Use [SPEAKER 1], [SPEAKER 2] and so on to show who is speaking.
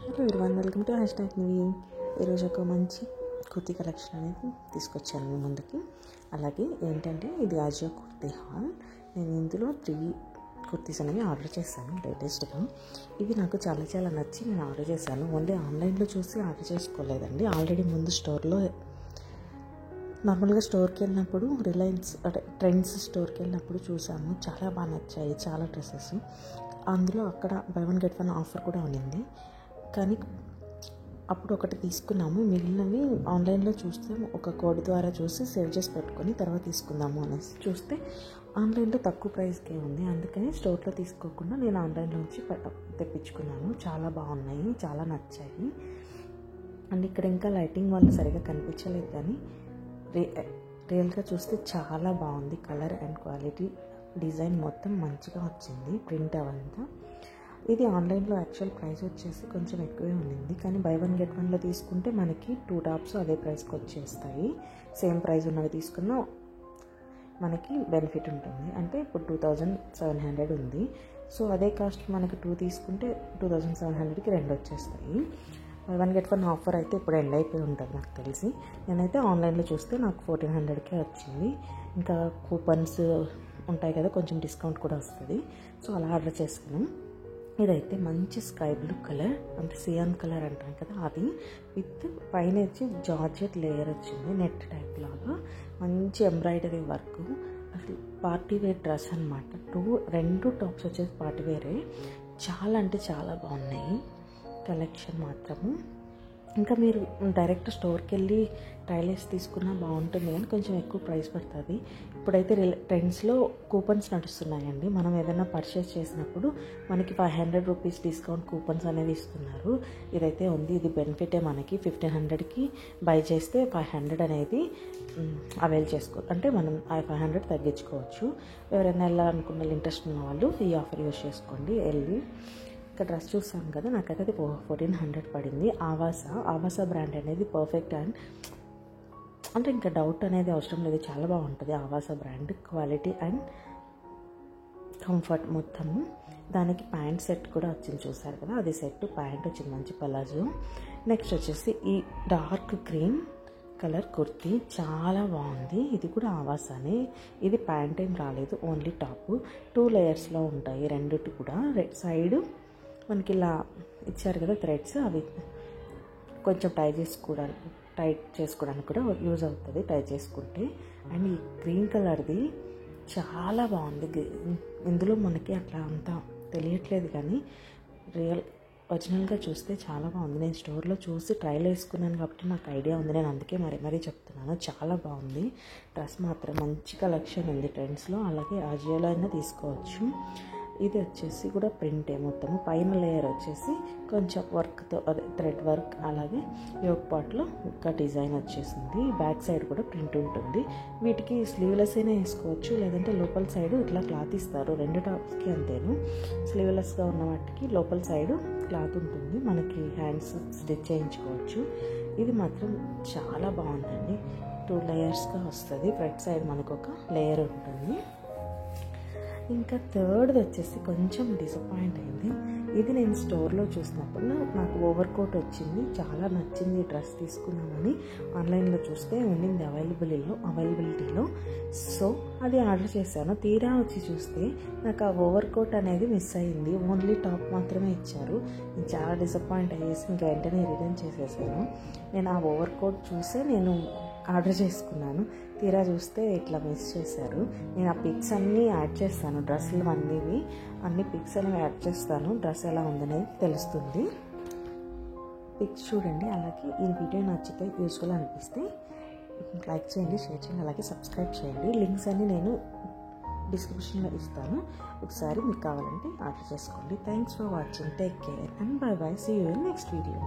[SPEAKER 1] Hello everyone, welcome to #nivy. ఈరోజు ఒక మంచి కుర్తీ కలెక్షన్ అనేది తీసుకొచ్చాను మీ ముందుకి. అలాగే ఏంటంటే ఇది ఆజియో కుర్తీ హాల్. నేను ఇందులో 3 కుర్తీస్ అనేవి ఆర్డర్ చేశాను లేటెస్ట్గా. ఇవి నాకు చాలా నచ్చి నేను ఆర్డర్ చేశాను. ఓన్లీ ఆన్లైన్లో చూసి ఆర్డర్ చేసుకోలేదండి. ఆల్రెడీ ముందు స్టోర్లో నార్మల్గా స్టోర్కి వెళ్ళినప్పుడు రిలయన్స్ అంటే ట్రెండ్స్ స్టోర్కి వెళ్ళినప్పుడు చూసాము. చాలా బాగా నచ్చాయి చాలా డ్రెస్సెస్. అందులో అక్కడ బై 1 get 1 ఆఫర్ కూడా ఉండింది. కానీ అప్పుడు ఒకటి తీసుకున్నాము, మిగిలినవి ఆన్లైన్లో చూస్తే ఒక కోడ్ ద్వారా చూసి సేవ్ చేసి పెట్టుకొని తర్వాత తీసుకుందాము అనేసి చూస్తే ఆన్లైన్లో తక్కువ ప్రైస్కే ఉంది. అందుకని స్టోర్లో తీసుకోకుండా నేను ఆన్లైన్లోంచి తెప్పించుకున్నాను. చాలా బాగున్నాయి, చాలా నచ్చాయి. అండ్ ఇక్కడ ఇంకా లైటింగ్ వల్ల సరిగా కనిపించలేదు, కానీ రియల్గా చూస్తే చాలా బాగుంది. కలర్ అండ్ క్వాలిటీ, డిజైన్ మొత్తం మంచిగా వచ్చింది. ప్రింట్ అవంతా. ఇది ఆన్లైన్లో యాక్చువల్ ప్రైస్ వచ్చేసి కొంచెం ఎక్కువే ఉండింది, కానీ బై 1 get 1లో తీసుకుంటే మనకి 2 టాప్స్ అదే ప్రైస్కి వచ్చేస్తాయి. సేమ్ ప్రైస్ ఉన్నవి తీసుకున్నా మనకి బెనిఫిట్ ఉంటుంది. అంటే ఇప్పుడు 2700 ఉంది. సో అదే కాస్ట్ మనకి 2 తీసుకుంటే 2700కి 2 వచ్చేస్తాయి. బై 1 get 1 ఆఫర్ అయితే ఇప్పుడు ఎండ్ అయిపోయి ఉంటుంది నాకు తెలిసి. నేనైతే ఆన్లైన్లో చూస్తే నాకు 1400కే వచ్చింది. ఇంకా కూపన్స్ ఉంటాయి కదా, కొంచెం డిస్కౌంట్ కూడా వస్తుంది. సో అలా ఆర్డర్ చేశాను. ఇదైతే మంచి స్కై బ్లూ కలర్, అంటే సియాన్ కలర్ అంటాం కదా, అది విత్ పైన వచ్చి జార్జెట్ లేయర్ వచ్చింది, నెట్ టైప్ లాగా. మంచి ఎంబ్రాయిడరీ వర్క్. అసలు పార్టీ వేర్ డ్రెస్ అనమాట. 2 టాప్స్ వచ్చేసి పార్టీ వేరే. చాలా అంటే చాలా బాగున్నాయి కలెక్షన్ మాత్రము. ఇంకా మీరు డైరెక్ట్ స్టోర్కి వెళ్ళి ట్రయల్ వేసి తీసుకున్నా బాగుంటుంది, కానీ కొంచెం ఎక్కువ ప్రైస్ పడుతుంది. ఇప్పుడైతే ట్రెండ్స్లో కూపన్స్ నడుస్తున్నాయండి. మనం ఏదైనా పర్చేస్ చేసినప్పుడు మనకి 500 రూపీస్ డిస్కౌంట్ కూపన్స్ అనేది ఇస్తున్నారు. ఇదైతే ఉంది, ఇది బెనిఫిటే మనకి. 1500కి బై చేస్తే 500 అనేది అవైల్ చేసుకోవచ్చు. అంటే మనం 500 తగ్గించుకోవచ్చు. ఎవరైనా వెళ్ళాలనుకున్న ఇంట్రెస్ట్ ఉన్న వాళ్ళు ఈ ఆఫర్ యూజ్ చేసుకోండి. వెళ్ళి ఇక్కడ డ్రెస్ చూసాను కదా, నాకైతే అది 1400 పడింది. ఆవాసా బ్రాండ్ అనేది పర్ఫెక్ట్ అండ్ అంటే ఇంకా డౌట్ అనేది అవసరం లేదు, చాలా బాగుంటుంది Avaasa brand. Quality and comfort మొత్తము. దానికి ప్యాంట్ సెట్ కూడా వచ్చింది, చూసారు కదా, అది సెట్. ప్యాంట్ వచ్చింది మంచి పలాజో. నెక్స్ట్ వచ్చేసి ఈ డార్క్ గ్రీన్ కలర్ కుర్తీ చాలా బాగుంది. ఇది కూడా ఆవాసానే. ఇది ప్యాంట్ ఏం రాలేదు, ఓన్లీ టాప్. 2 లేయర్స్లో ఉంటాయి రెండిటి కూడా. సైడ్ మనకి ఇలా ఇచ్చారు కదా థ్రెడ్స్, అవి కొంచెం టైట్ చేసుకోవడానికి కూడా యూజ్ అవుతుంది టై చేసుకుంటే. అండ్ ఈ గ్రీన్ కలర్ది చాలా బాగుంది. ఇందులో మనకి అట్లా అంతా తెలియట్లేదు, కానీ ఒరిజినల్గా చూస్తే చాలా బాగుంది. నేను స్టోర్లో చూసి ట్రైల్ వేసుకున్నాను కాబట్టి నాకు ఐడియా ఉంది, నేను అందుకే మరీ చెప్తున్నాను. చాలా బాగుంది డ్రెస్ మాత్రం. మంచి కలెక్షన్ ఉంది ట్రెండ్స్లో. అలాగే ఆజియోలో అయినా తీసుకోవచ్చు. ఇది వచ్చేసి కూడా ప్రింటే మొత్తము. పైన లేయర్ వచ్చేసి కొంచెం వర్క్తో, అదే థ్రెడ్ వర్క్. అలాగే యోక్ పార్ట్లో ఒక డిజైన్ వచ్చేసింది. బ్యాక్ సైడ్ కూడా ప్రింట్ ఉంటుంది. వీటికి స్లీవ్లెస్ అయినా వేసుకోవచ్చు, లేదంటే లోపల సైడ్ ఇట్లా క్లాత్ ఇస్తారు. 2 టాప్స్కి అంతేను. స్లీవ్లెస్గా ఉన్న వాటికి లోపల సైడ్ క్లాత్ ఉంటుంది, మనకి హ్యాండ్స్ స్టిచ్ చేయించుకోవచ్చు. ఇది మాత్రం చాలా బాగుందండి. 2 లేయర్స్గా వస్తుంది. ఫ్రంట్ సైడ్ మనకు ఒక లేయర్ ఉంటుంది. ఇంకా థర్డ్ది వచ్చేసి కొంచెం డిసప్పాయింట్ అయింది. ఇది నేను స్టోర్లో చూసినప్పుడు నాకు ఓవర్ కోట్ వచ్చింది, చాలా నచ్చింది. డ్రెస్ తీసుకుందామని ఆన్లైన్లో చూస్తే ఉండింది అవైలబిలిటీలో. సో అది ఆర్డర్ చేశాను. తీరా వచ్చి చూస్తే నాకు ఆ ఓవర్ కోట్ అనేది మిస్ అయింది. ఓన్లీ టాప్ మాత్రమే ఇచ్చారు. నేను చాలా డిసప్పాయింట్ అయ్యేసి ఇంకా వెంటనే రిటర్న్ చేసేసాను. నేను ఆ ఓవర్ కోట్ చూసే నేను ఆర్డర్ చేసుకున్నాను. తీరా చూస్తే ఇట్లా మిస్ చేశారు. నేను ఆ పిక్స్ అన్నీ యాడ్ చేస్తాను, డ్రెస్సులు అన్ని పిక్స్ అనేవి యాడ్ చేస్తాను. డ్రెస్ ఎలా ఉందనేది తెలుస్తుంది. పిక్స్ చూడండి. అలాగే ఈ వీడియో నచ్చితే, యూస్ఫుల్ అనిపిస్తే లైక్ చేయండి, షేర్ చేయండి, అలాగే సబ్స్క్రైబ్ చేయండి. లింక్స్ అన్ని నేను డిస్క్రిప్షన్లో ఇస్తాను. ఒకసారి మీకు కావాలంటే ఆర్డర్ చేసుకోండి. Thanks for watching. Take care and bye. See you in next video.